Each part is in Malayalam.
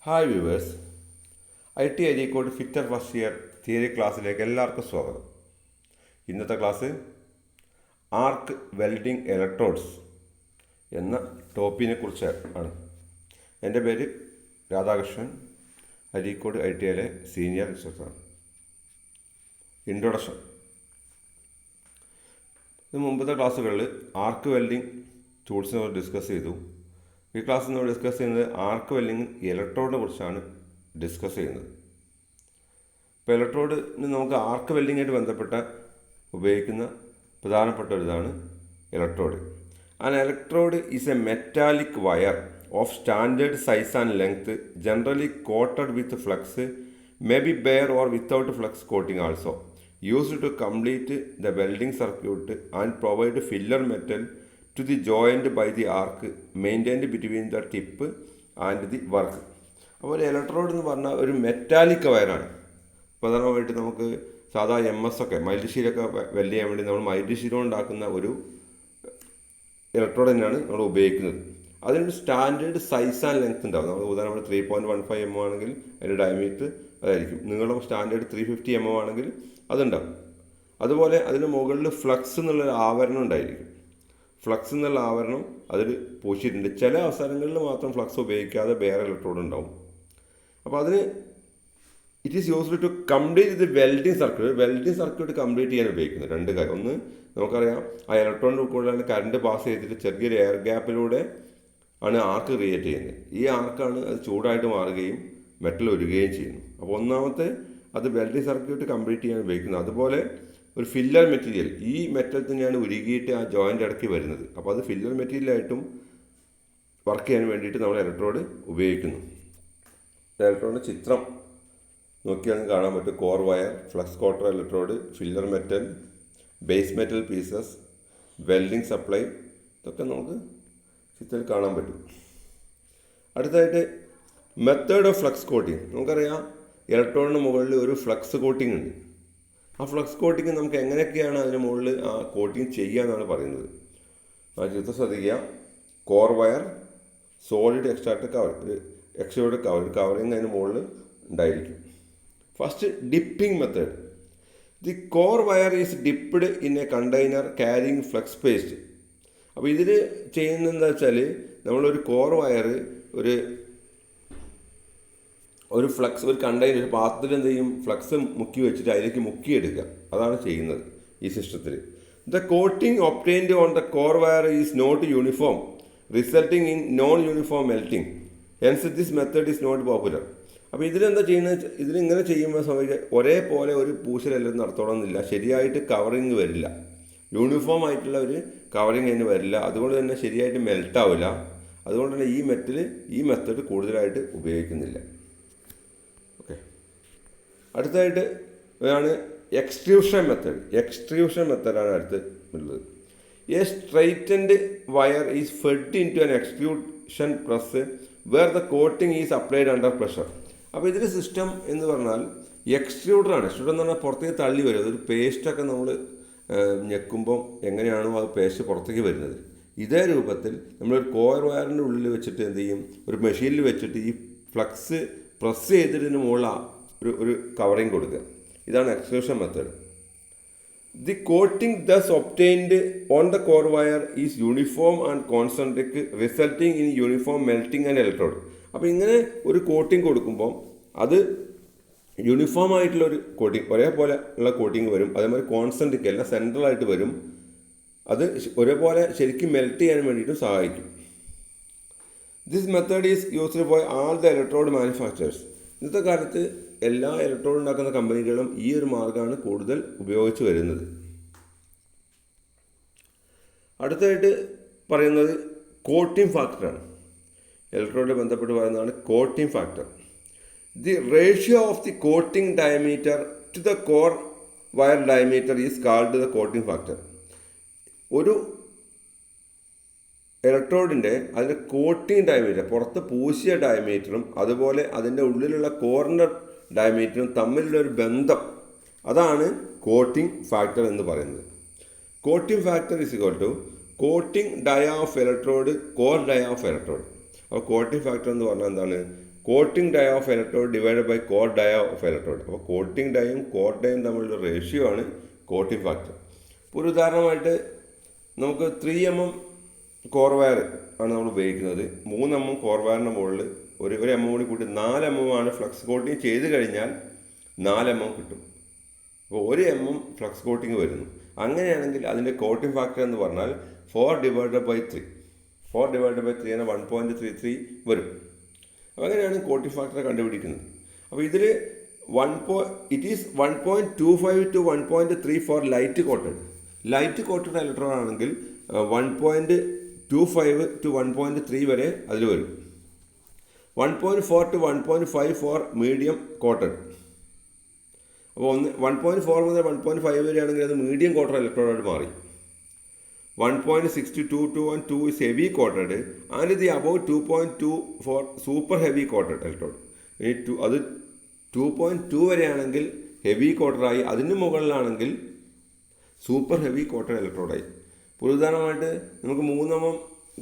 Hi viewers, IT Areekode fitter first year theory ക്ലാസ്സിലേക്ക് എല്ലാവർക്കും സ്വാഗതം. ഇന്നത്തെ ക്ലാസ് ആർക്ക് വെൽഡിംഗ് ഇലക്ട്രോഡ്സ് എന്ന ടോപ്പിനെ കുറിച്ച് ആണ്. എൻ്റെ പേര് രാധാകൃഷ്ണൻ, അരീക്കോട് ITയിലെ സീനിയർ റിസർച്ചറാണ്. ഇൻട്രൊഡക്ഷൻ. ഇത് മുമ്പത്തെ ക്ലാസ്സുകളിൽ ആർക്ക് വെൽഡിംഗ് ടൂൾസിനെ കുറിച്ച് ഡിസ്കസ് ചെയ്തു. ഈ ക്ലാസ്സിൽ നമ്മൾ ഡിസ്കസ് ചെയ്യുന്നത് ആർക്ക് വെൽഡിംഗ് ഇലക്ട്രോഡിനെ കുറിച്ചാണ് ഡിസ്കസ് ചെയ്യുന്നത്. ഇപ്പോൾ ഇലക്ട്രോഡിന് നമുക്ക് ആർക്ക് വെൽഡിങ്ങായിട്ട് ബന്ധപ്പെട്ട ഉപയോഗിക്കുന്ന പ്രധാനപ്പെട്ട ഒരു ഇതാണ് electrode. An electrode is a metallic wire of standard size and length, generally coated with flux, may be bare or without flux coating also, used to complete the welding circuit and provide filler metal to the joint by the arc maintained between the tip and the work. അപ്പോൾ ഒരു ഇലക്ട്രോഡ് എന്ന് പറഞ്ഞാൽ ഒരു മെറ്റാലിക് വയറാണ്. പ്രധാനമായിട്ട് നമുക്ക് സാധാ MS ഒക്കെ മൈൽഡ് ഷീലൊക്കെ വെൽഡ് ചെയ്യാൻ വേണ്ടി നമ്മൾ മൈൽഡ് ഷീൽ ഉണ്ടാക്കുന്ന ഒരു ഇലക്ട്രോഡ് തന്നെയാണ് നമ്മൾ ഉപയോഗിക്കുന്നത്. അതിനൊരു സ്റ്റാൻഡേർഡ് സൈസ് ആൻഡ് ലെങ്ത് ഉണ്ടാവും. നമ്മൾ ഉദാഹരണം 3.15 mm ആണെങ്കിൽ അതിൻ്റെ ഡയമീറ്റർ അതായിരിക്കും. നീളം സ്റ്റാൻഡേർഡ് 350 mm ആണെങ്കിൽ അതുണ്ടാവും. അതുപോലെ അതിന് മുകളിൽ ഫ്ലക്സ് എന്നുള്ളൊരു ആവരണം ഉണ്ടായിരിക്കും. ഫ്ലക്സ് എന്നുള്ള ആവരണം അതിൽ പൂശിയിട്ടുണ്ട്. ചില അവസരങ്ങളിൽ മാത്രം ഫ്ലക്സ് ഉപയോഗിക്കാതെ വേറെ ഇലക്ട്രോഡ് ഉണ്ടാവും. അപ്പോൾ അതിന് it is used to complete the welding circuit. Welding circuit complete ചെയ്യാൻ ഉപയോഗിക്കുന്നത് രണ്ട് കാര്യം. ഒന്ന്, നമുക്കറിയാം ആ ഇലക്ട്രോണിൻ്റെ കൂടുതലാണ് കറണ്ട് പാസ് ചെയ്തിട്ട് ചെറിയൊരു എയർ ഗ്യാപ്പിലൂടെ ആണ് ആർക്ക് ക്രിയേറ്റ് ചെയ്യുന്നത്. ഈ ആർക്കാണ് അത് ചൂടായിട്ട് മാറുകയും മെറ്റൽ ഉരുകുകയും ചെയ്യുന്നു. അപ്പോൾ ഒന്നാമത്തെ അത് വെൽഡിംഗ് സർക്യൂട്ട് കംപ്ലീറ്റ് ചെയ്യാൻ ഉപയോഗിക്കുന്നത്. അതുപോലെ ഒരു ഫില്ലർ മെറ്റീരിയൽ, ഈ മെറ്റൽ തന്നെയാണ് ഉരുകിയിട്ട് ആ ജോയിൻ്റ് ഇടയ്ക്ക് വരുന്നത്. അപ്പോൾ അത് ഫില്ലർ മെറ്റീരിയലായിട്ടും വർക്ക് ചെയ്യാൻ വേണ്ടിയിട്ട് നമ്മൾ ഇലക്ട്രോഡ് ഉപയോഗിക്കുന്നു. ഇലക്ട്രോഡിൻ്റെ ചിത്രം നോക്കിയാൽ കാണാൻ പറ്റും. Core wire, flux quarter electrode, filler metal, base metal pieces, welding supply, ഇതൊക്കെ നമുക്ക് ചിത്രത്തിൽ കാണാൻ പറ്റും. അടുത്തതായിട്ട് മെത്തേഡ് ഓഫ് ഫ്ലക്സ് കോട്ടിങ്. നമുക്കറിയാം ഇലക്ട്രോഡിന് മുകളിൽ ഒരു ഫ്ലക്സ് കോട്ടിംഗ് ഉണ്ട്. ആ ഫ്ലക്സ് കോട്ടിങ് നമുക്ക് എങ്ങനെയൊക്കെയാണ് അതിന് മുകളിൽ ആ കോട്ടിങ് ചെയ്യാന്നാണ് പറയുന്നത്. ആ ചിത്രം ശ്രദ്ധിക്കുക. Core wire, solid extract cover, ഒരു എക്സ്ട്രൂഡ് കവർ, കവറിങ് അതിന് മുകളിൽ ഉണ്ടായിരിക്കും. First dipping method. The core wire is dipped in a container carrying flux paste. അപ്പോൾ ഇതിൽ ചെയ്യുന്നത് എന്താ വെച്ചാൽ, നമ്മളൊരു കോർ വയർ ഒരു ഫ്ലക്സ്, ഒരു കണ്ടെയ്നർ, ഒരു പാത്രത്തിൽ എന്ത് ചെയ്യും, ഫ്ലക്സ് മുക്കി വെച്ചിട്ട് അതിലേക്ക് മുക്കിയെടുക്കുക. അതാണ് ചെയ്യുന്നത് ഈ സിസ്റ്റത്തിൽ. The coating obtained on the core wire is not uniform, resulting in non uniform melting. Hence this method is not popular. അപ്പോൾ ഇതിലെന്താ ചെയ്യുന്നത്, ഇതിലിങ്ങനെ ചെയ്യുമ്പോൾ സംഭവിക്കുക ഒരേപോലെ ഒരു പൂശലെല്ലാം നടത്തണമെന്നില്ല. ശരിയായിട്ട് കവറിങ് വരില്ല, യൂണിഫോം ആയിട്ടുള്ള ഒരു കവറിങ് അതിന് വരില്ല. അതുകൊണ്ട് തന്നെ ശരിയായിട്ട് മെൽട്ടാവില്ല. അതുകൊണ്ട് തന്നെ ഈ മെത്തേഡ് കൂടുതലായിട്ട് ഉപയോഗിക്കുന്നില്ല. അടുത്തതായിട്ട് ആണ് എക്സ്ട്രൂഷൻ മെത്തേഡ്. എക്സ്ട്രൂഷൻ മെത്തേഡാണ് അടുത്ത് ഉള്ളത്. A straightened wire is fed into an extrusion press where the coating is applied under pressure. അപ്പോൾ ഇതിൻ്റെ സിസ്റ്റം എന്ന് പറഞ്ഞാൽ എക്സ്ട്രൂഡറാണ്. എക്സ്ട്രൂഡർ എന്ന് പറഞ്ഞാൽ പുറത്തേക്ക് തള്ളി വരും. അതൊരു പേസ്റ്റൊക്കെ നമ്മൾ ഞെക്കുമ്പോൾ എങ്ങനെയാണോ ആ പേസ്റ്റ് പുറത്തേക്ക് വരുന്നത്, ഇതേ രൂപത്തിൽ നമ്മളൊരു കോർ വയറിൻ്റെ ഉള്ളിൽ വെച്ചിട്ട് എന്ത് ചെയ്യും, ഒരു മെഷീനിൽ വെച്ചിട്ട് ഈ ഫ്ലക്സ് പ്രസ് ചെയ്തിട്ട് മുകളിൽ ഒരു കവറിങ് കൊടുക്കുക. ഇതാണ് extrusion method. The coating thus obtained on the core wire is uniform and concentric, resulting in uniform melting and electrode. അപ്പോൾ ഇങ്ങനെ ഒരു കോട്ടിംഗ് കൊടുക്കുമ്പോൾ അത് യൂണിഫോം ആയിട്ടുള്ള ഒരു കോട്ടിംഗ്, ഒരേപോലെ ഉള്ള കോട്ടിംഗ് വരും. അതേമാതിരി കോൺസെൻട്രിക് എല്ലാം സെൻട്രലായിട്ട് വരും. അത് ഒരേപോലെ ശരിക്കും മെൽറ്റ് ചെയ്യാൻ വേണ്ടിയിട്ടും സഹായിക്കും. This method is used by all the electrode manufacturers. ഇന്നത്തെ കാലത്ത് എല്ലാ ഇലക്ട്രോഡ് ഉണ്ടാക്കുന്ന കമ്പനികളും ഈ ഒരു മാർഗ്ഗമാണ് കൂടുതൽ ഉപയോഗിച്ച് വരുന്നത്. അടുത്തായിട്ട് പറയുന്നത് കോട്ടിംഗ് ഫാക്ടറാണ്. ഇലക്ട്രോഡുമായി ബന്ധപ്പെട്ട് പറയുന്നതാണ് coating factor. The ratio of the coating diameter two the core wire diameter is called the coating factor. ഒരു ഇലക്ട്രോഡിൻ്റെ അതിൻ്റെ കോട്ടിംഗ് ഡയമീറ്റർ, പുറത്ത് പൂശിയ ഡയമീറ്ററും അതുപോലെ അതിൻ്റെ ഉള്ളിലുള്ള കോറിൻ്റെ ഡയമീറ്ററും തമ്മിലുള്ള ഒരു ബന്ധം, അതാണ് കോട്ടിംഗ് ഫാക്ടർ എന്ന് പറയുന്നത്. Coating factor is equal to coating dia of electrode, core dia of electrode. അപ്പോൾ കോട്ടിംഗ് ഫാക്ടർ എന്ന് പറഞ്ഞാൽ എന്താണ്? Coating dia of electrode divided by core dia of electrode. അപ്പോൾ കോട്ടിംഗ് ഡയും കോർ ഡയും തമ്മിലുള്ള റേഷ്യോ ആണ് കോട്ടിംഗ് ഫാക്ടർ. ഇപ്പോൾ ഒരു ഉദാഹരണമായിട്ട് നമുക്ക് 3 mm കോർ വയർ ആണ് നമ്മൾ ഉപയോഗിക്കുന്നത്. 3 mm കോർ വയറിൻ്റെ മുകളിൽ ഒരു mm കൂടി കൂട്ടി 4 mm ആണ് ഫ്ലക്സ് കോട്ടിങ് ചെയ്ത് കഴിഞ്ഞാൽ 4 mm കിട്ടും. അപ്പോൾ 1 mm ഫ്ലക്സ് കോട്ടിങ് വരുന്നു. അങ്ങനെയാണെങ്കിൽ അതിൻ്റെ കോട്ടിംഗ് ഫാക്ടർ എന്ന് പറഞ്ഞാൽ 4/3. 4/3 ആണ് 1.33 വരും. അപ്പോൾ അങ്ങനെയാണ് കോട്ടിംഗ് ഫാക്ടർ കണ്ടുപിടിക്കുന്നത്. അപ്പോൾ ഇതിൽ it is 1.25 to 1.3 for light coated. Light coated electrode ആണെങ്കിൽ 1.25 to 1.3 വരെ അതിൽ വരും. 1.4 to 1.5 ഫോർ മീഡിയം കോട്ടഡ്. അപ്പോൾ 1.4 മുതൽ 1.5 വരെയാണെങ്കിൽ അത് മീഡിയം കോട്ടഡ് ഇലക്ട്രോഡായിട്ട് മാറി. 1.62 to 2 is heavy coated and the above 2.2 for super heavy coated electrode. അത് 2.2 വരെയാണെങ്കിൽ ഹെവി കോട്ടറായി, അതിന് മുകളിലാണെങ്കിൽ സൂപ്പർ ഹെവി കോട്ടഡ് ഇലക്ട്രോഡായി. ഉദാഹരണമായിട്ട് നമുക്ക് 3 mm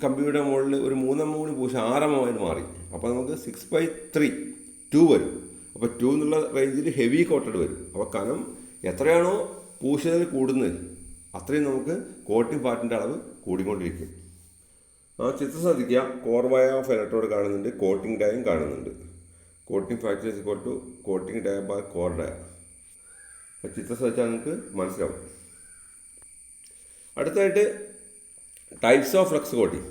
കമ്പിയുടെ മുകളിൽ ഒരു 3 mm കൂടി പൂശി 6 mm ആയിട്ട് മാറി. അപ്പോൾ നമുക്ക് 6/3 2 വരും. അപ്പോൾ 2 എന്നുള്ള റേഞ്ചിൽ ഹെവി കോട്ടഡ് വരും. അപ്പോൾ കനം എത്രയാണോ പൂശിയതിൽ കൂടുന്നത് അത്രയും നമുക്ക് കോട്ടിംഗ് ഫാക്ടറിൻ്റെ അളവ് കൂടിക്കൊണ്ടിരിക്കും. ആ ചിത്രം ശ്രദ്ധിക്കുക. കോർ വയ ഓഫ് ഇലക്ട്രോഡ് കാണുന്നുണ്ട്, കോട്ടിംഗ് ഡയം കാണുന്നുണ്ട്. Coating factor is equal to coating dia by core dia. ചിത്രം ശ്രദ്ധിച്ചാൽ നിങ്ങൾക്ക് മനസ്സിലാവും. അടുത്തായിട്ട് ടൈപ്സ് ഓഫ് ഫ്ലക്സ് കോട്ടിംഗ്.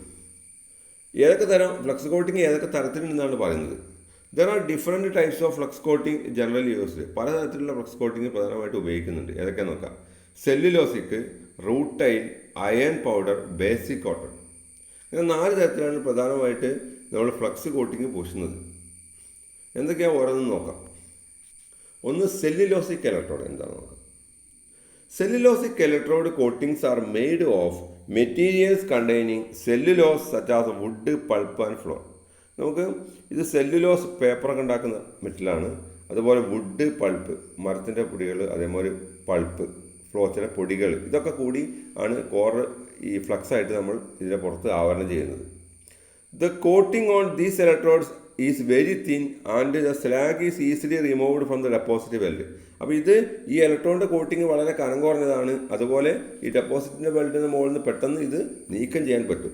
ഏതൊക്കെ തരം ഫ്ലക്സ് കോട്ടിംഗ് ഏതൊക്കെ തരത്തിലുണ്ടെന്നാണ് പറയുന്നത്. There are different types of flux coating general used. പലതരത്തിലുള്ള ഫ്ലക്സ് കോട്ടിംഗ് പ്രധാനമായിട്ട് ഉപയോഗിക്കുന്നുണ്ട്. ഏതൊക്കെയാണെന്ന് നോക്കാം. Cellulosic, rutile, iron powder, basic cotton. ഇങ്ങനെ 4 തരത്തിലാണ് പ്രധാനമായിട്ട് നമ്മൾ ഫ്ലക്സ് കോട്ടിങ് പൂശുന്നത്. എന്തൊക്കെയാണ് ഓരോന്നും നോക്കാം. ഒന്ന് സെല്ലുലോസിക് ഇലക്ട്രോഡ് എന്താണെന്ന് നോക്കാം. Cellulosic electrode coatings are made of materials containing cellulose such as wood, pulp and flour. നമുക്ക് ഇത് സെല്ലുലോസ് പേപ്പറൊക്കെ ഉണ്ടാക്കുന്ന മെറ്റലാണ്. അതുപോലെ വുഡ്, പൾപ്പ് മരത്തിൻ്റെ പൊടികൾ, അതേപോലെ പൾപ്പ് ഫ്ലോർ, ചില പൊടികൾ, ഇതൊക്കെ കൂടി ആണ് കോർ ഈ ഫ്ലക്സ് ആയിട്ട് നമ്മൾ ഇതിനെ പുറത്ത് ആവരണം ചെയ്യുന്നത്. The coating on these electrodes is very thin and the slag is easily removed from the deposit weld. അപ്പോൾ ഇത് ഈ ഇലക്ട്രോണിൻ്റെ കോട്ടിങ് വളരെ കനം കുറഞ്ഞതാണ്. അതുപോലെ ഈ ഡെപ്പോസിറ്റിൻ്റെ വെൽഡിന് മുകളിൽ നിന്ന് പെട്ടെന്ന് ഇത് നീക്കം ചെയ്യാൻ പറ്റും.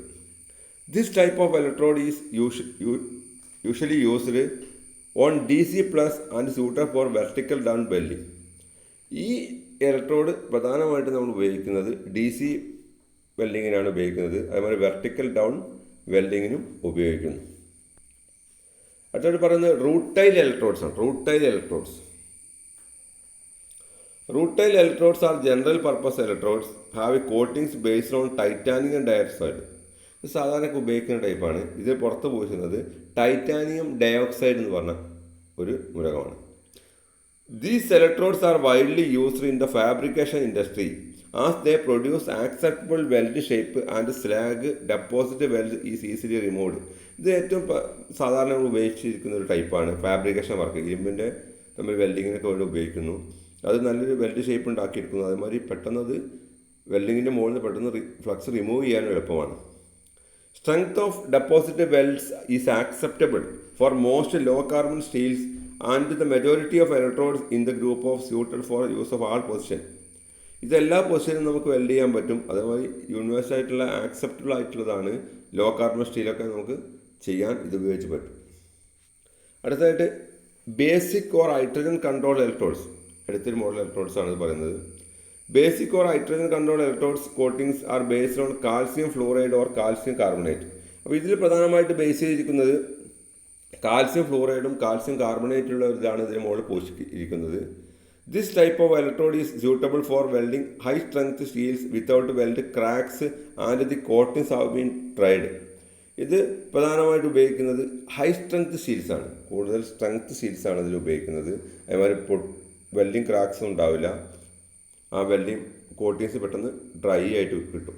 This type of electrode is usually used on DC plus and suited for vertical down welding. ഈ ഇലക്ട്രോഡ് പ്രധാനമായിട്ട് നമ്മൾ ഉപയോഗിക്കുന്നത് DC വെൽഡിങ്ങിനാണ് ഉപയോഗിക്കുന്നത്. അതേപോലെ വെർട്ടിക്കൽ ഡൗൺ വെൽഡിങ്ങിനും ഉപയോഗിക്കുന്നു. അടുത്തായിട്ട് പറയുന്നത് റൂട്ടൈൽ ഇലക്ട്രോഡ്സ് ആണ്. Rutile electrodes are general purpose electrodes have coatings based on titanium dioxide. ഇത് സാധാരണ ഉപയോഗിക്കുന്ന ടൈപ്പാണ്. ഇത് പുറത്ത് പൂശുന്നത് ടൈറ്റാനിയം ഡയോക്സൈഡ് എന്ന് പറഞ്ഞ ഒരു മൂലകമാണ്. These electrodes are widely used in the fabrication industry as they produce acceptable weld shape and slag deposit weld is easily removed. ഇത് ഏറ്റവും സാധാരണ ഉപയോഗിച്ചിരിക്കുന്ന ഒരു ടൈപ്പാണ്. ഫാബ്രിക്കേഷൻ വർക്ക്, ഇരുമ്പിൻ്റെ നമ്മൾ വെൽഡിങ്ങിനൊക്കെ വേണ്ടി ഉപയോഗിക്കുന്നു. അത് നല്ലൊരു വെൽഡ് ഷേപ്പ് ഉണ്ടാക്കിയിരിക്കുന്നു. അതേമാതിരി പെട്ടെന്ന് അത് വെൽഡിങ്ങിൻ്റെ മുകളിൽ നിന്ന് പെട്ടെന്ന് ഫ്ലക്സ് റിമൂവ് ചെയ്യാനും എളുപ്പമാണ്. Strength of deposit welds is acceptable for most low carbon steels and the majority of electrodes in the group of suited for use of all position. ഇതെല്ലാ പൊസിഷനും നമുക്ക് വെൽഡ് ചെയ്യാൻ പറ്റും. അതേപോലെ യൂണിവേഴ്സൽ ആയിട്ടുള്ള ആക്സെപ്റ്റബിൾ ആയിട്ടുള്ളതാണ്. ലോ കാർബൺ സ്റ്റീലൊക്കെ നമുക്ക് ചെയ്യാൻ ഇത് ഉപയോഗിച്ച് പറ്റും. അടുത്തതായിട്ട് basic or hydrogen control electrodes. അടുത്തൊരു മോഡൽ ഇലക്ട്രോഡ്സ് ആണ് ഇത് പറയുന്നത്. Basic or hydrogen control electrodes coatings are based on calcium fluoride or calcium carbonate. അപ്പോൾ ഇതിൽ പ്രധാനമായിട്ട് ബേസ് ചെയ്തിരിക്കുന്നത് കാൽസ്യം ഫ്ലൂറൈഡും കാൽസ്യം കാർബണേറ്റുള്ള ഇതാണ് ഇതിന് മുകളിൽ പോഷിച്ചിരിക്കുന്നത്. This type of electrode is suitable for welding high strength steels without weld cracks and the coatings have been tried. ഇത് പ്രധാനമായിട്ട് ഉപയോഗിക്കുന്നത് ഹൈ സ്ട്രെങ്ത് സ്റ്റീൽസാണ്. കൂടുതൽ സ്ട്രെങ്ത് സ്റ്റീൽസാണ് ഇതിൽ ഉപയോഗിക്കുന്നത്. അതേമാതിരി വെൽഡിംഗ് ക്രാക്സും ഉണ്ടാവില്ല. ആ വെൽഡിംഗ് കോട്ടിങ്സ് പെട്ടെന്ന് ഡ്രൈ ആയിട്ട് കിട്ടും.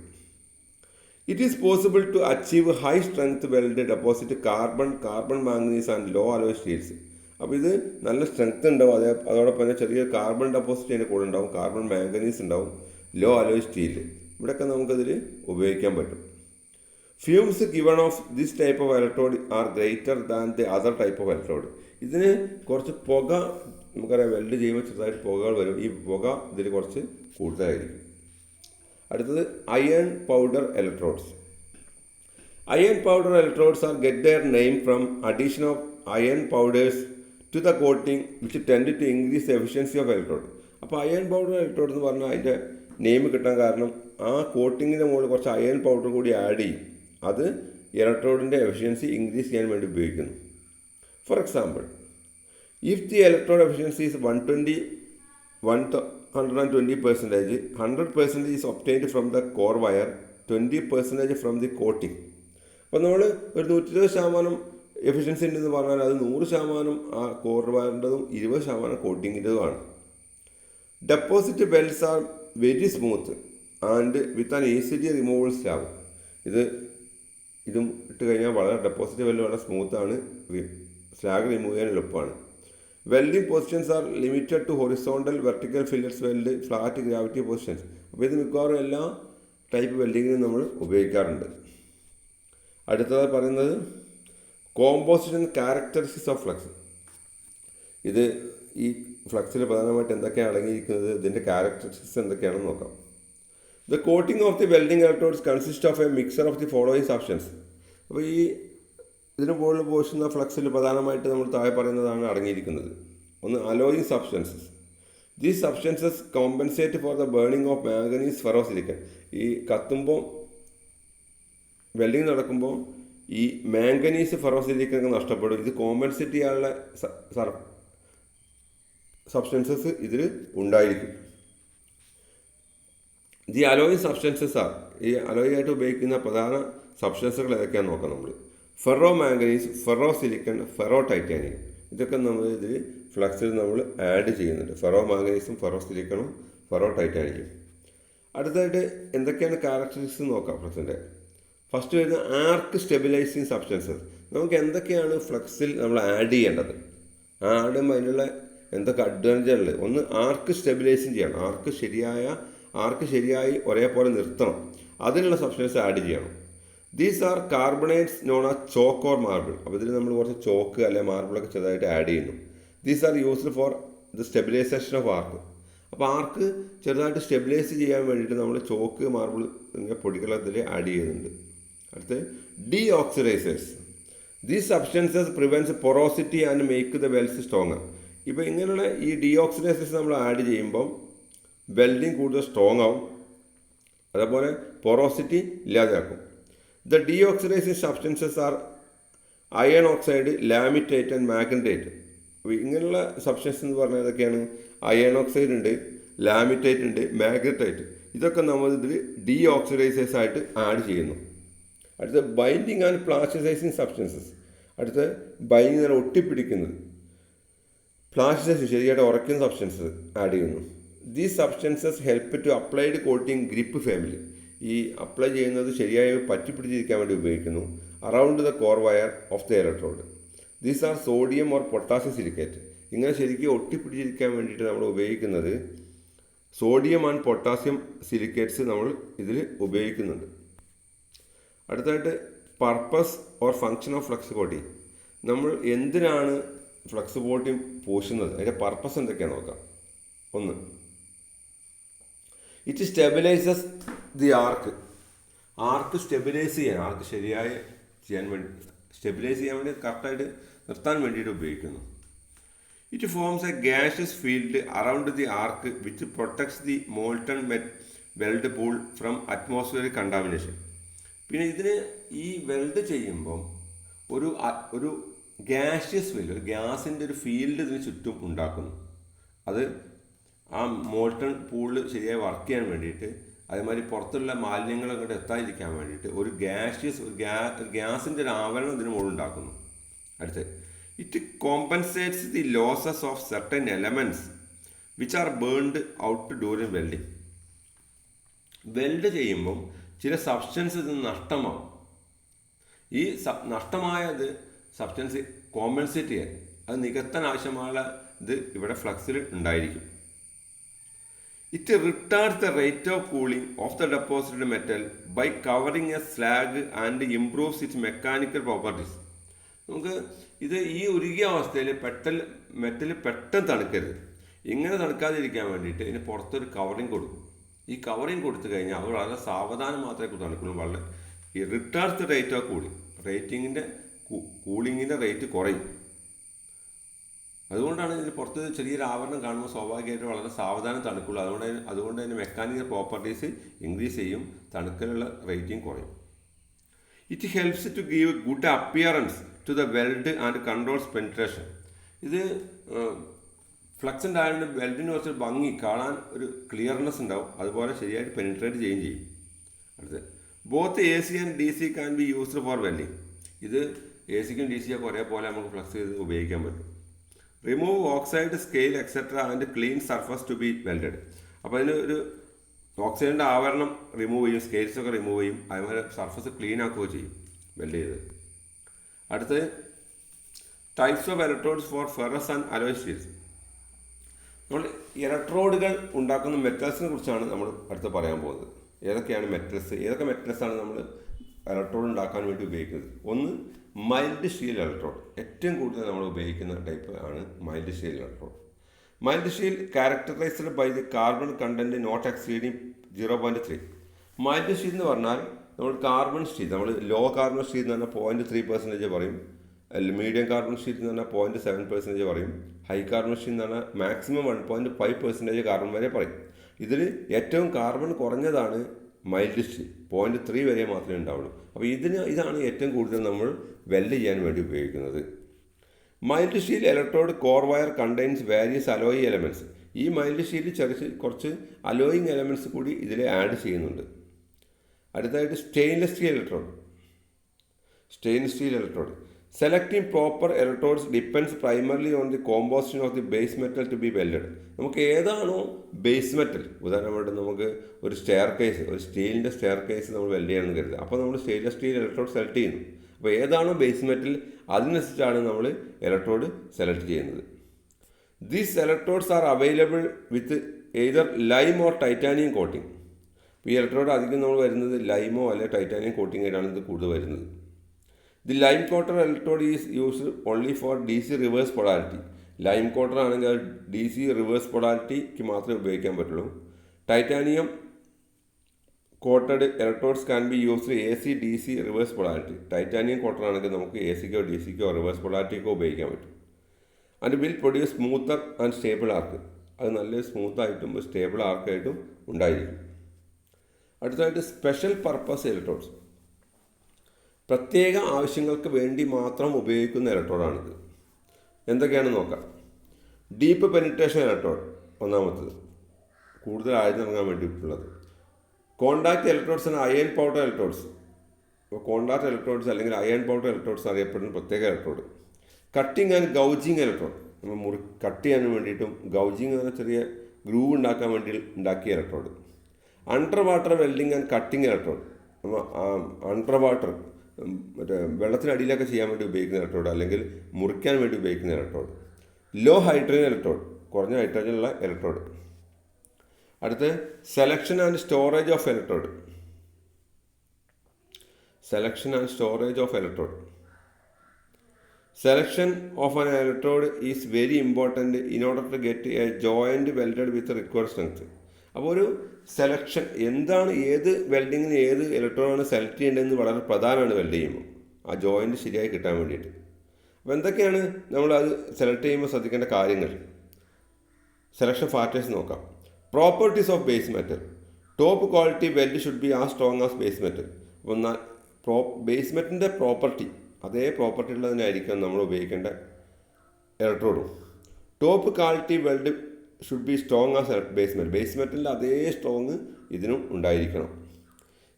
It is possible to achieve high strength weld deposit carbon manganese and low alloy steels. അപ്പോൾ ഇത് നല്ല സ്ട്രെങ്ത് ഉണ്ടാവും. അതോടൊപ്പം തന്നെ ചെറിയ കാർബൺ ഡെപ്പോസിറ്റ് അതിൻ്റെ കൂടെ ഉണ്ടാവും. കാർബൺ മാംഗനീസ് ഉണ്ടാവും. ലോ അലോയ് സ്റ്റീൽ ഇവിടെയൊക്കെ നമുക്കതിൽ ഉപയോഗിക്കാൻ പറ്റും. Fumes given off this type of electrode are greater than the other type of electrode. ഇതിന് കുറച്ച് പുക, നമുക്കറിയാം വെൽഡ് ചെയ്യുമ്പോൾ ചെറുതായിട്ട് പുകകൾ വരും, ഈ പുക ഇതിൽ കുറച്ച് കൂടുതലായിരിക്കും. അടുത്തത് iron powder electrodes. Iron powder electrodes are get their name from addition of iron powders to the coating which tend to increase the efficiency of electrode. അപ്പോൾ അയൺ പൗഡർ ഇലക്ട്രോഡ് എന്ന് പറഞ്ഞാൽ അതിൻ്റെ നെയിം കിട്ടാൻ കാരണം ആ കോട്ടിങ്ങിൻ്റെ മുകളിൽ കുറച്ച് അയൺ പൗഡർ കൂടി ആഡ് ചെയ്യും. അത് ഇലക്ട്രോഡിൻ്റെ എഫിഷ്യൻസി ഇൻക്രീസ് ചെയ്യാൻ വേണ്ടി ഉപയോഗിക്കുന്നു. For example, if the electrode efficiency is 120%, 100% is obtained from the core wire, 20% from the coating. അപ്പോൾ നമ്മൾ ഒരു 120% എഫിഷ്യൻസി ഉണ്ടെന്ന് പറഞ്ഞാൽ അത് 100% ആ കോർ വയറിൻ്റെതും 20% കോട്ടിങ്ങിൻ്റെതുമാണ്. Deposit welds are very smooth and with an easily removable slag. ഇതും ഇട്ട് കഴിഞ്ഞാൽ വളരെ ഡെപ്പോസിറ്റ് വെല്ല് വളരെ സ്മൂത്താണ്, സ്ലാഗ് റിമൂവ് ചെയ്യാൻ എളുപ്പമാണ്. Welding positions are limited to horizontal, vertical fillets weld, flat gravity positions. അപ്പോൾ ഇത് മിക്കവാറും എല്ലാ ടൈപ്പ് വെൽഡിങ്ങിനും നമ്മൾ ഉപയോഗിക്കാറുണ്ട്. അടുത്തത് പറയുന്നത് കോമ്പോസിഷൻ ക്യാരക്ടറിസ്റ്റിക്സ് ഓഫ് ഫ്ലക്സ്. ഇത് ഈ ഫ്ലക്സിൽ പ്രധാനമായിട്ട് എന്തൊക്കെയാണ് അടങ്ങിയിരിക്കുന്നത്, ഇതിൻ്റെ ക്യാരക്ടറിസ്റ്റിക്സ് എന്തൊക്കെയാണെന്ന് നോക്കാം. The coating of the welding electrodes consist of A mixer of the following substance. അപ്പോൾ ഈ ഇതിന് മുകളിൽ പോഷുന്ന ഫ്ലക്സിൽ പ്രധാനമായിട്ട് നമ്മൾ താഴെ പറയുന്നതാണ് അടങ്ങിയിരിക്കുന്നത്. ഒന്ന്, allowing substances. These substances compensate for the burning of manganese ferrosilicon. ഈ കത്തുമ്പോൾ വെൽഡിങ് നടക്കുമ്പോൾ ഈ മാംഗനീസ് ഫെറോസിലിക്കൺ നഷ്ടപ്പെടും. ഇത് കോമ്പൻസേറ്റ് ചെയ്യാനുള്ള സബ്സ്റ്റൻസസ് ഇതിൽ ഉണ്ടായിരിക്കും. ദി അലോയിങ് സബ്സ്റ്റൻസസ് ആർ, ഈ അലോയ് ആയിട്ട് ഉപയോഗിക്കുന്ന പ്രധാന സബ്സ്റ്റൻസുകൾ ഏതൊക്കെയാണെന്ന് നോക്കാം നമ്മൾ. Ferro manganese, ferro silicon, ferro titanium. ഇതൊക്കെ നമ്മൾ ഇതിൽ ഫ്ലക്സിൽ നമ്മൾ ആഡ് ചെയ്യുന്നുണ്ട്. ഫെറോ മാംഗനീസും ഫെറോ സിലിക്കണും ഫെറോ ടൈറ്റാനിയം. അടുത്തതായിട്ട് എന്തൊക്കെയാണ് ക്യാരക്ടറിസ്റ്റിക്സ് നോക്കാം ഫ്ലക്സിൻ്റെ. ഫസ്റ്റ് വരുന്ന ആർക്ക് സ്റ്റെബിലൈസിങ് സബ്സ്റ്റൻസസ്. നമുക്ക് എന്തൊക്കെയാണ് ഫ്ലക്സിൽ നമ്മൾ ആഡ് ചെയ്യേണ്ടത്, ആഡ് ചെയ്യുമ്പോൾ അതിനുള്ള എന്തൊക്കെ അഡ്വാൻറ്റേജുള്ളത്. ഒന്ന്, ആർക്ക് സ്റ്റെബിലൈസിങ് ചെയ്യണം. ആർക്ക് ശരിയായി ഒരേപോലെ നിർത്തണം, അതിനുള്ള സബ്സ്റ്റൻസ് ആഡ് ചെയ്യണം. These are carbonates known as chalk or marble. അപ്പോൾ ഇതിൽ നമ്മൾ കുറച്ച് ചോക്ക് അല്ലെങ്കിൽ മാർബിളൊക്കെ ചെറുതായിട്ട് ആഡ് ചെയ്യുന്നു. These are used for the stabilisation of arc. അപ്പോൾ ആർക്ക് ചെറുതായിട്ട് സ്റ്റെബിലൈസ് ചെയ്യാൻ വേണ്ടിയിട്ട് നമ്മൾ ചോക്ക്, മാർബിൾ ഇങ്ങനെ പൊടികളത്തിൽ ആഡ് ചെയ്യുന്നുണ്ട്. അടുത്ത് deoxidisers. These substances prevents porosity and make the welds stronger. ഇപ്പോൾ ഇങ്ങനെയുള്ള ഈ ഡി ഓക്സിഡൈസേഴ്സ് നമ്മൾ ആഡ് ചെയ്യുമ്പം വെൽഡിങ് കൂടുതൽ സ്ട്രോങ് ആവും, അതേപോലെ പൊറോസിറ്റി ഇല്ലാതെയാക്കും. The deoxidising substances are iron oxide, laminate and magnetite. അപ്പോൾ ഇങ്ങനെയുള്ള സബ്സ്റ്റൻസ് എന്ന് പറഞ്ഞാൽ ഇതൊക്കെയാണ്. അയൺ ഓക്സൈഡ് ഉണ്ട്, ലാമിറ്റേറ്റ് ഉണ്ട്, മാഗ്നറ്റേറ്റ്. ഇതൊക്കെ നമ്മൾ ഇതിൽ ഡി ഓക്സിഡൈസേഴ്സ് ആയിട്ട് ആഡ് ചെയ്യുന്നു. അടുത്ത ബൈൻഡിങ് ആൻഡ് പ്ലാസ്റ്റിസൈസിങ് സബ്സ്റ്റൻസസ്. അടുത്ത ബൈൻഡിങ് ഒട്ടിപ്പിടിക്കുന്നത്, പ്ലാസ്റ്റിസൈസ് ശരിയായിട്ട് ഉറയ്ക്കുന്ന സബ്സ്റ്റൻസസ് ആഡ് ചെയ്യുന്നു. These substances help to applied coating grip family. ഈ അപ്ലൈ ചെയ്യുന്നത് ശരിയായി പറ്റിപ്പിടിച്ചിരിക്കാൻ വേണ്ടി ഉപയോഗിക്കുന്നു. Around the core wire of the electrode. These are sodium or potassium silicate. ഇങ്ങനെ ശരിക്കും ഒട്ടിപ്പിടിച്ചിരിക്കാൻ വേണ്ടിയിട്ട് നമ്മൾ ഉപയോഗിക്കുന്നത് സോഡിയം ആൻഡ് പൊട്ടാസ്യം സിലിക്കേറ്റ്സ് നമ്മൾ ഇതിൽ ഉപയോഗിക്കുന്നുണ്ട്. അടുത്തായിട്ട് purpose or function of flux coating. നമ്മൾ എന്തിനാണ് ഫ്ലക്സ് കോട്ടിംഗ് പൂശുന്നത്, അതിൻ്റെ പർപ്പസ് എന്തൊക്കെയാണെന്ന് നോക്കാം. ഒന്ന്, it stabilises the arc stabilise ചെയ്യാൻ, ആർക്ക് ശരിയായി ചെയ്യാൻ വേണ്ടി, സ്റ്റെബിലൈസ് ചെയ്യാൻ വേണ്ടി കറക്റ്റായിട്ട് നിർത്താൻ വേണ്ടിയിട്ട് ഉപയോഗിക്കുന്നു. It forms a gaseous field around the arc which protects the molten weld pool from atmospheric contamination. പിന്നെ ഇതിന് ഈ വെൽഡ് ചെയ്യുമ്പം ഒരു ഗ്യാഷ്യസ് ഫീൽഡ്, ഒരു ഗ്യാസിൻ്റെ ഒരു ഫീൽഡ് ഇതിന് ചുറ്റും ഉണ്ടാക്കുന്നു. അത് ആ മോൾട്ടൺ പൂളിൽ ശരിയായി വർക്ക് ചെയ്യാൻ വേണ്ടിയിട്ട്, അതേമാതിരി പുറത്തുള്ള മാലിന്യങ്ങൾ അങ്ങോട്ട് എത്താതിരിക്കാൻ വേണ്ടിയിട്ട് ഒരു ഗ്യാസിൻ്റെ ഒരു ആവരണം ഇതിന് മുകളിൽ ഉണ്ടാക്കുന്നു. അടുത്ത്, it compensates the losses of certain elements which are burned out during welding. Weld ചെയ്യുമ്പം ചില സബ്സ്റ്റൻസ് ഇതിന് നഷ്ടമാവും. ഈ നഷ്ടമായത് സബ്സ്റ്റൻസ് കോമ്പൻസേറ്റ് ചെയ്യാൻ, അത് നികത്താൻ ആവശ്യമായ ഇത് ഇവിടെ ഫ്ലക്സിൽ ഉണ്ടായിരിക്കും. It retards the rate of cooling of the deposited metal by covering a slag and improves its mechanical properties. നമുക്ക് ഇത് ഈ ഉരുകിയ അവസ്ഥയിൽ മെറ്റൽ പെട്ടെന്ന് തണുക്കരുത്. ഇങ്ങനെ തണുക്കാതിരിക്കാൻ വേണ്ടിയിട്ട് ഇതിന് പുറത്തൊരു കവറിങ് കൊടുക്കും. ഈ കവറിങ് കൊടുത്തു കഴിഞ്ഞാൽ അത് വളരെ സാവധാനം മാത്രമേ തണുക്കുള്ളൂ. വളരെ ഈ retards the rate of cooling, കൂളിങ്ങിൻ്റെ റേറ്റ് കുറയും. അതുകൊണ്ടാണ് ഇതിന് പുറത്ത് ചെറിയൊരു ആവരണം കാണുമ്പോൾ സ്വാഭാവികമായിട്ട് വളരെ സാവധാനം തണുക്കുള്ളൂ. അതുകൊണ്ട് തന്നെ മെക്കാനിക്കൽ പ്രോപ്പർട്ടീസ് ഇൻക്രീസ് ചെയ്യും, തണുക്കലുള്ള റേറ്റിംഗ് കുറയും. It helps to give good appearance to the weld and controls penetration. ഇത് ഫ്ലക്സൻ്റ് ആയതുകൊണ്ട് വെൽഡിന് കുറച്ച് ഭംഗി കാണാൻ ഒരു ക്ലിയർനെസ് ഉണ്ടാവും, അതുപോലെ ശരിയായിട്ട് പെനിട്രേറ്റ് ചെയ്യുകയും ചെയ്യും. അടുത്ത് both A C and D C can be used for welding. ഇത് എ സിക്കും ഡി സിയൊക്കെ ഒരേപോലെ നമുക്ക് ഫ്ലക്സ് ചെയ്ത് ഉപയോഗിക്കാൻ പറ്റും. Remove oxide, scale etcetera and clean surface to be welded. അപ്പോൾ അതിന് ഒരു ഓക്സൈഡിൻ്റെ ആവരണം റിമൂവ് ചെയ്യും, സ്കെയിൽസൊക്കെ റിമൂവ് ചെയ്യും, അതുപോലെ സർഫസ് ക്ലീൻ ആക്കുകയോ ചെയ്യും വെൽഡ് ചെയ്ത്. അടുത്ത് types of electrodes for ferrous and alloy steels. നമ്മൾ ഇലക്ട്രോഡുകൾ ഉണ്ടാക്കുന്ന മെറ്റൽസിനെ കുറിച്ചാണ് നമ്മൾ അടുത്ത് പറയാൻ പോകുന്നത്. ഏതൊക്കെ മെറ്റൽസാണ് നമ്മൾ ഇലക്ട്രോഡ് ഉണ്ടാക്കാൻ വേണ്ടി ഉപയോഗിക്കുന്നത്. ഒന്ന് മൈൽഡ് സ്റ്റീൽ ഇലക്ട്രോഡ്. ഏറ്റവും കൂടുതൽ നമ്മൾ ഉപയോഗിക്കുന്ന ടൈപ്പ് ആണ് mild steel electrode. Mild steel characterized by the carbon content not exceeding 0.3. Mild steel എന്ന് പറഞ്ഞാൽ നമ്മൾ കാർബൺ സ്റ്റീൽ, നമ്മൾ ലോ കാർബൺ സ്റ്റീൽ എന്ന് പറഞ്ഞാൽ 0.3% പറയും, മീഡിയം കാർബൺ സ്റ്റീൽ എന്ന് പറഞ്ഞാൽ 0.7% പറയും, ഹൈ കാർബൺ സ്റ്റീൽ എന്ന് പറഞ്ഞാൽ മാക്സിമം 1.5% കാർബൺ വരെ പറയും. ഇതിൽ ഏറ്റവും കാർബൺ കുറഞ്ഞതാണ് മൈൽഡ് സ്റ്റീൽ, 0.3 വരെ മാത്രമേ ഉണ്ടാവുള്ളൂ. അപ്പോൾ ഇതാണ് ഏറ്റവും കൂടുതൽ നമ്മൾ വെൽഡ് ചെയ്യാൻ വേണ്ടി ഉപയോഗിക്കുന്നത്. Mild steel electrode core wire contains various alloy elements. ഈ മൈൽഡ് സ്റ്റീലിൽ കുറച്ച് അലോയിങ് എലമെൻറ്റ്സ് കൂടി ഇതിൽ ആഡ് ചെയ്യുന്നുണ്ട്. അടുത്തതായിട്ട് stainless steel electrode. Selecting proper electrodes depends primarily on the composition of the base metal to be welded. നമുക്ക് ഏതാണോ ബേസ് മെറ്റൽ, ഉദാഹരണമായിട്ട് നമുക്ക് ഒരു സ്റ്റീലിൻ്റെ സ്റ്റെയർ കേസ് നമ്മൾ വെൽഡ് ചെയ്യണമെന്ന് കരുതുക. അപ്പോൾ നമ്മൾ സ്റ്റെയിൻലെസ് സ്റ്റീൽ ഇലക്ട്രോഡ് സെലക്ട് ചെയ്യുന്നു. അപ്പോൾ ഏതാണോ ബേസ് മെറ്റൽ അതിനനുസരിച്ചാണ് നമ്മൾ ഇലക്ട്രോഡ് സെലക്ട് ചെയ്യുന്നത്. These electrodes are available with either lime or titanium coating. ഈ ഇലക്ട്രോഡ് അധികം നമ്മൾ വരുന്നത് ലൈമോ അല്ലെങ്കിൽ ടൈറ്റാനിയം കോട്ടിംഗ് ആയിട്ടാണ് ഇത് കൂടുതൽ വരുന്നത്. The lime coated electrode is used only for D C reverse polarity. Lime coated ആണെങ്കിൽ അത് ഡി സി റിവേഴ്സ് പൊളാരിറ്റിക്ക് മാത്രമേ ഉപയോഗിക്കാൻ പറ്റുള്ളൂ. Titanium coated electrodes can be used A C D C reverse polarity. Titanium coated ആണെങ്കിൽ നമുക്ക് എ സിക്കോ ഡി സിക്കോ റിവേഴ്സ് പൊളാരിറ്റിക്കോ ഉപയോഗിക്കാൻ പറ്റും. And will produce smoother and stable arc. അത് നല്ല സ്മൂത്തായിട്ടും സ്റ്റേബിൾ ആർക്കായിട്ടും ഉണ്ടായിരിക്കും. അടുത്തതായിട്ട് സ്പെഷ്യൽ പർപ്പസ് ഇലക്ട്രോഡ്സ്. പ്രത്യേക ആവശ്യങ്ങൾക്ക് വേണ്ടി മാത്രം ഉപയോഗിക്കുന്ന ഇലക്ട്രോഡാണിത്. എന്തൊക്കെയാണെന്ന് നോക്കാം. ഡീപ്പ് പെനിട്രേഷൻ ഇലക്ട്രോഡ് ഒന്നാമത്തത്, കൂടുതൽ ആഴ്ന്നിറങ്ങാൻ വേണ്ടിയിട്ടുള്ളത്. കോണ്ടാക്ട് ഇലക്ട്രോഡ്സ് ആണ് അയൺ പൗഡർ ഇലക്ട്രോഡ്സ്. അപ്പോൾ കോണ്ടാക്ട് ഇലക്ട്രോഡ്സ് അല്ലെങ്കിൽ അയൺ പൗഡർ ഇലക്ട്രോഡ്സ് അറിയപ്പെടുന്ന പ്രത്യേക ഇലക്ട്രോഡ്. കട്ടിങ് ആൻഡ് ഗൗജിങ് ഇലക്ട്രോഡ്, നമ്മൾ കട്ട് ചെയ്യാൻ വേണ്ടിയിട്ടും ഗൗജിങ് എന്ന ചെറിയ ഗ്രൂവ് ഉണ്ടാക്കാൻ വേണ്ടി ഉണ്ടാക്കിയ electrode. Under water welding and cutting electrode, നമ്മൾ അണ്ടർ വാട്ടർ വെള്ളത്തിനടിയിലൊക്കെ ചെയ്യാൻ വേണ്ടി ഉപയോഗിക്കുന്ന ഇലക്ട്രോഡ് അല്ലെങ്കിൽ മുറിക്കാൻ വേണ്ടി ഉപയോഗിക്കുന്ന ഇലക്ട്രോഡ്. ലോ ഹൈഡ്രജൻ ഇലക്ട്രോഡ്, കുറഞ്ഞ ഹൈഡ്രജനുള്ള ഇലക്ട്രോഡ്. അടുത്ത് selection and storage of electrode. Selection of an electrode is very important in order to get a joint welded with the required strength. അപ്പോൾ ഒരു സെലക്ഷൻ എന്താണ്, ഏത് വെൽഡിങ്ങിന് ഏത് ഇലക്ട്രോഡാണ് സെലക്ട് ചെയ്യേണ്ടതെന്ന് വളരെ പ്രധാനമാണ് വെൽഡ് ചെയ്യുമ്പോൾ, ആ ജോയിൻറ്റ് ശരിയായി കിട്ടാൻ വേണ്ടിയിട്ട്. അപ്പോൾ എന്തൊക്കെയാണ് നമ്മളത് സെലക്ട് ചെയ്യുമ്പോൾ ശ്രദ്ധിക്കേണ്ട കാര്യങ്ങൾ, സെലക്ഷൻ ഫാക്ടേഴ്സ് നോക്കാം. Properties of base metal. Top quality weld should be as strong as base metal. അപ്പോൾ ബേസ് മെറ്റലിൻ്റെ പ്രോപ്പർട്ടി, അതേ പ്രോപ്പർട്ടി ഉള്ളതിനായിരിക്കും നമ്മൾ ഉപയോഗിക്കേണ്ട ഇലക്ട്രോഡും. Top quality weld should be strong as base metal. Base മെറ്റലിൻ്റെ അതേ സ്ട്രോങ് ഇതിനും ഉണ്ടായിരിക്കണം.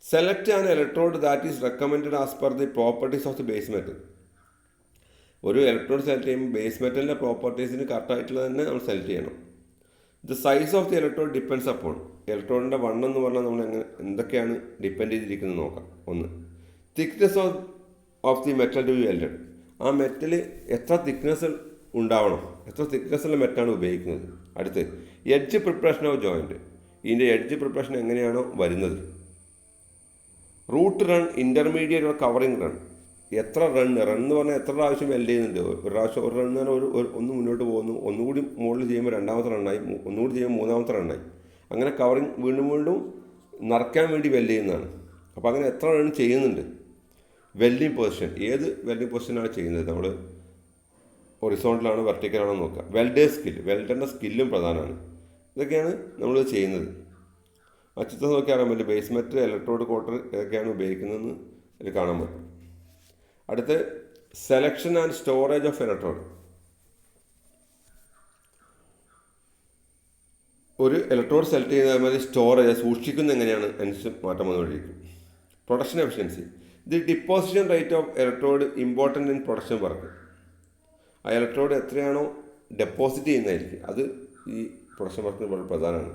Select an electrode that is recommended as per the properties of the base metal. ഒരു ഇലക്ട്രോഡ് സെലക്ട് ചെയ്യുമ്പോൾ ബേസ് മെറ്റലിൻ്റെ പ്രോപ്പർട്ടീസിന് കറക്റ്റായിട്ടുള്ളത് തന്നെ നമ്മൾ സെലക്ട് ചെയ്യണം. The size of the electrode depends upon. ഇലക്ട്രോഡിൻ്റെ വണ്ണം എന്ന് പറഞ്ഞാൽ നമ്മൾ എന്തൊക്കെയാണ് ഡിപ്പെൻഡ് ചെയ്തിരിക്കുന്നത് നോക്കാം. ഒന്ന്, thickness of the metal to be welded. ആ മെറ്റൽ എത്ര തിക്നെസ് ഉണ്ടാവണം, എത്ര തിക്നെസ്സുള്ള മെറ്റാണ് ഉപയോഗിക്കുന്നത്. അടുത്ത്, എഡ്ജ് പ്രിപ്പറേഷൻ ഓഫ് ജോയിൻറ്റ്. ഇതിൻ്റെ എഡ്ജ് പ്രിപ്പറേഷൻ എങ്ങനെയാണോ വരുന്നത്. Root run, intermediate or covering run. എത്ര റൺ എന്ന് പറഞ്ഞാൽ എത്ര പ്രാവശ്യം വെൽഡ് ചെയ്യുന്നുണ്ട്. ഒരു പ്രാവശ്യം ഒരു റൺ എന്ന് പറഞ്ഞാൽ ഒന്ന് മുന്നോട്ട് പോകുന്നു, ഒന്നുകൂടി മുകളിൽ ചെയ്യുമ്പോൾ രണ്ടാമത്തെ റണ്ണായി, ഒന്നുകൂടി ചെയ്യുമ്പോൾ മൂന്നാമത്തെ റണ്ണായി. അങ്ങനെ കവറിങ് വീണ്ടും വീണ്ടും നിറയ്ക്കാൻ വേണ്ടി വെൽഡ് ചെയ്യുന്നതാണ്. അപ്പോൾ അങ്ങനെ എത്ര റൺ ചെയ്യുന്നുണ്ട്. വെൽഡിങ് പൊസിഷൻ, ഏത് വെൽഡിങ് പൊസിഷനാണ് ചെയ്യുന്നത്, നമ്മൾ ഹൊറിസോണ്ടലാണോ വെർട്ടിക്കലാണോ നോക്കുക. വെൽഡേഴ്സ് സ്കിൽ, വെൽഡറിൻ്റെ സ്കില്ലും പ്രധാനമാണ്. ഇതൊക്കെയാണ് നമ്മൾ ചെയ്യുന്നത്. ആ ചിത്രം നോക്കിയാൽ അറിയാൻ പറ്റും ബേസ് മെറ്റൽ, ഇലക്ട്രോഡ് കോട്ടർ ഇതൊക്കെയാണ് ഉപയോഗിക്കുന്നതെന്ന് ഇതിൽ കാണാൻ പറ്റും. അടുത്ത് selection and storage of electrode. ഒരു ഇലക്ട്രോഡ് സെലക്ട് ചെയ്യുന്ന മാതിരി സ്റ്റോറേജ് സൂക്ഷിക്കുന്നത് എങ്ങനെയാണ് അനുസരിച്ച് മാറ്റം വന്നുകൊണ്ടിരിക്കും. Production efficiency, the deposition rate of electrode important in production work. ആ ഇലക്ട്രോഡ് എത്രയാണോ ഡെപ്പോസിറ്റ് ചെയ്യുന്നതായിരിക്കും, അത് ഈ പ്രൊഡക്ഷൻ വർക്കിന് വളരെ പ്രധാനമാണ്.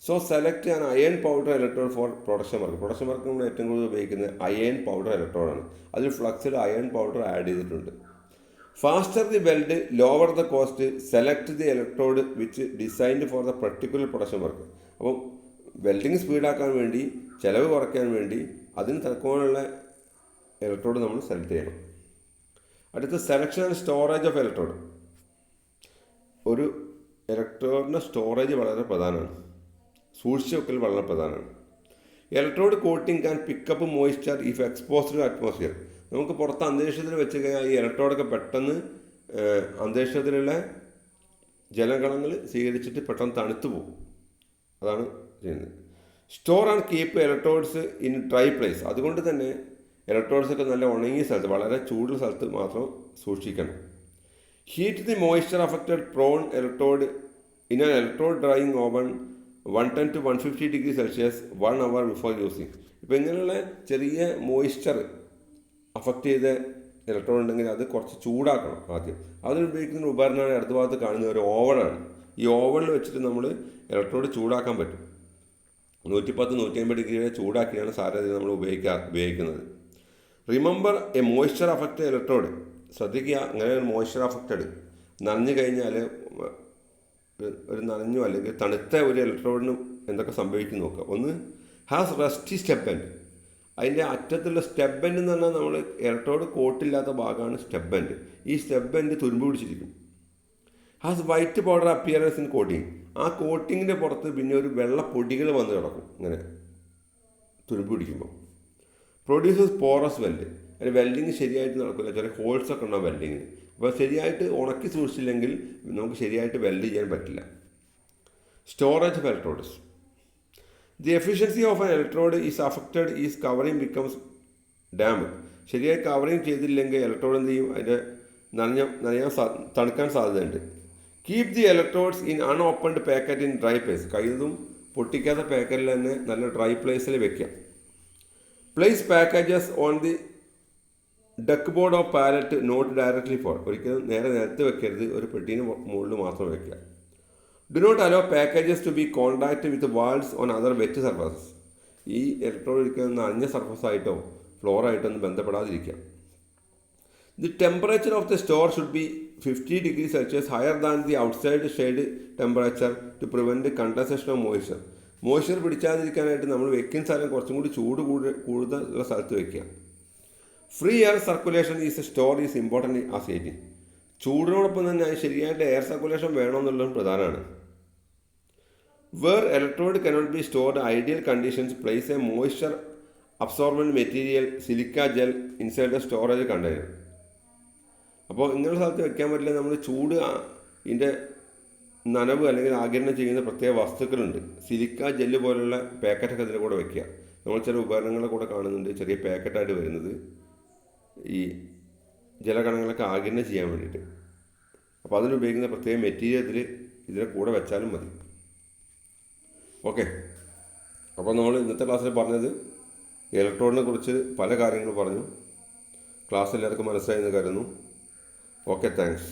So select an iron powder electrode for production work. Production work നമ്മൾ ഏറ്റവും കൂടുതൽ ഉപയോഗിക്കുന്നത് അയൺ പൗഡർ ഇലക്ട്രോഡാണ്. അതിൽ ഫ്ലക്സിൽ അയൺ പൗഡർ ആഡ് ചെയ്തിട്ടുണ്ട്. Faster the weld, lower the cost, select the electrode which designed for the particular production work. അപ്പം വെൽഡിങ് സ്പീഡാക്കാൻ വേണ്ടി, ചിലവ് കുറയ്ക്കാൻ വേണ്ടി അതിന് തക്കമുള്ള ഇലക്ട്രോഡ് നമ്മൾ സെലക്ട് ചെയ്യണം. അടുത്ത selection and storage of electrode. ഒരു ഇലക്ട്രോഡിൻ്റെ സ്റ്റോറേജ് വളരെ പ്രധാനമാണ്, സൂക്ഷിച്ച് വെക്കൽ വളരെ പ്രധാനമാണ്. Electrode coating can pick up moisture if exposed to atmosphere. നമുക്ക് പുറത്ത് അന്തരീക്ഷത്തിൽ വെച്ച് കഴിഞ്ഞാൽ ഈ ഇലക്ട്രോഡൊക്കെ പെട്ടെന്ന് അന്തരീക്ഷത്തിലുള്ള ജലകണങ്ങൾ സ്വീകരിച്ചിട്ട് പെട്ടെന്ന് തണുത്തു പോകും. അതാണ് ചെയ്യുന്നത്. Store and keep electrodes in dry place. അതുകൊണ്ട് തന്നെ ഇലക്ട്രോഡ്സൊക്കെ നല്ല ഉണങ്ങിയ സ്ഥലത്ത്, വളരെ ചൂടുള്ള സ്ഥലത്ത് മാത്രം സൂക്ഷിക്കണം. Heat the moisture affected prone electrode in an electrode drying oven 110 to 150 degree Celsius 1 hour before using. ഇപ്പോൾ ഇങ്ങനെയുള്ള ചെറിയ മോയ്സ്ചർ അഫക്റ്റ് ചെയ്ത ഇലക്ട്രോഡ് ഉണ്ടെങ്കിൽ അത് കുറച്ച് ചൂടാക്കണം ആദ്യം. അതിനുപയോഗിക്കുന്ന ഉപകരണമാണ് അടുത്ത ഭാഗത്ത് കാണുന്ന ഒരു ഓവനാണ്. ഈ ഓവനിൽ വെച്ചിട്ട് നമ്മൾ ഇലക്ട്രോഡ് ചൂടാക്കാൻ പറ്റും. 110-150 ഡിഗ്രി വരെ ചൂടാക്കിയാണ് സാധാരണ നമ്മൾ ഉപയോഗിക്കുന്നത്. Remember A moisture affect electrode. ശ്രദ്ധിക്കുക, അങ്ങനെ ഒരു മോയ്സ്ചർ അഫക്റ്റഡ് നനഞ്ഞു കഴിഞ്ഞാൽ, ഒരു നനഞ്ഞോ അല്ലെങ്കിൽ തണുത്ത ഒരു ഇലക്ട്രോഡിനും എന്തൊക്കെ സംഭവിക്കും നോക്കുക. ഒന്ന്, ഹാസ് റസ്റ്റി സ്റ്റെപ്പ് എൻഡ്. അതിൻ്റെ അറ്റത്തുള്ള സ്റ്റെപ്പ് എൻഡ് എന്ന് പറഞ്ഞാൽ നമ്മൾ ഇലക്ട്രോഡ് കോട്ടില്ലാത്ത ഭാഗമാണ് സ്റ്റെപ്പ് എൻഡ്. ഈ സ്റ്റെപ്പ് എൻഡ് തുരുമ്പ് പിടിച്ചിരിക്കും. Has white powder appearance in coating. ആ കോട്ടിങ്ങിൻ്റെ പുറത്ത് പിന്നെ ഒരു വെള്ള പൊടികൾ വന്ന് കിടക്കും ഇങ്ങനെ തുരുമ്പ് പിടിക്കുമ്പോൾ. Producers porous weld. അതിൽ വെൽഡിങ് ശരിയായിട്ട് നടക്കില്ല, ചില ഹോൾസൊക്കെ ഉണ്ടാവും വെൽഡിങ്ങിന്. അപ്പോൾ ശരിയായിട്ട് ഉണക്കി സൂക്ഷിച്ചില്ലെങ്കിൽ നമുക്ക് ശരിയായിട്ട് വെൽഡ് ചെയ്യാൻ പറ്റില്ല. Storage of electrodes. The efficiency of an electrode is affected is covering becomes damp. ശരിയായി കവറിങ് ചെയ്തില്ലെങ്കിൽ ഇലക്ട്രോഡ് എന്ത് ചെയ്യും, അതിൻ്റെ നനയാൻ തണുക്കാൻ സാധ്യതയുണ്ട്. Keep the electrodes in unopened packet in dry place. കഴിയുന്നതും പൊട്ടിക്കാത്ത പാക്കറ്റിൽ തന്നെ നല്ല ഡ്രൈ പ്ലേസിൽ വെക്കാം. Place packages on the deck board of pallet not directly floor. ഒരിക്കലും നേരെ നിലത്ത് വെക്കരുത്, ഒരു പെട്ടീന് മുകളിൽ മാത്രം വെക്കുക. Do not allow packages to B contact with walls on other wet surfaces. ഈ ഇലക്ട്രോഡ് ഒരിക്കലും നനഞ്ഞ സർഫസായിട്ടോ ഫ്ലോറായിട്ടോ ഒന്നും ബന്ധപ്പെടാതിരിക്കുക. The temperature of the store should be 50 degree Celsius higher than the outside shade temperature to prevent condensation of moisture. Moisture പിടിക്കാതിരിക്കാനായിട്ട് നമ്മൾ വെക്കുന്ന സ്ഥലം കുറച്ചും കൂടി ചൂട് കൂടുതലുള്ള സ്ഥലത്ത് വെക്കുക. Free air circulation is store is important as heating. ചൂടിനോടൊപ്പം തന്നെ ശരിയായിട്ട് എയർ സർക്കുലേഷൻ വേണമെന്നുള്ളതും പ്രധാനമാണ്. Where electrode cannot be stored ideal conditions place A moisture absorbent material silica gel inside the storage container. അപ്പോൾ ഇങ്ങനെയുള്ള സ്ഥലത്ത് വെക്കാൻ പറ്റില്ല. നമ്മൾ ചൂട് ഇതിൻ്റെ നനവ് അല്ലെങ്കിൽ ആഗിരണം ചെയ്യുന്ന പ്രത്യേക വസ്തുക്കളുണ്ട്. സിലിക്ക ജെല്ല് പോലുള്ള പാക്കറ്റൊക്കെ അതിൻ്റെ കൂടെ വെക്കുക. നമ്മൾ ചില ഉപകരണങ്ങളെ കൂടെ കാണുന്നുണ്ട് ചെറിയ പാക്കറ്റായിട്ട് വരുന്നത്, ഈ ജലകണങ്ങളൊക്കെ ആഗിരണം ചെയ്യാൻ വേണ്ടിയിട്ട്. അപ്പോൾ അതിനുപയോഗിക്കുന്ന പ്രത്യേക മെറ്റീരിയൽ ഇതിൻ്റെ കൂടെ വെച്ചാലും മതി. ഓക്കെ, അപ്പോൾ നമ്മൾ ഇന്നത്തെ ക്ലാസ്സിൽ പറഞ്ഞത് ഇലക്ട്രോണിനെ കുറിച്ച് പല കാര്യങ്ങൾ പറഞ്ഞു. ക്ലാസ് എല്ലാവർക്കും മനസ്സിലായെന്ന് കരുതുന്നു. Okay, thanks.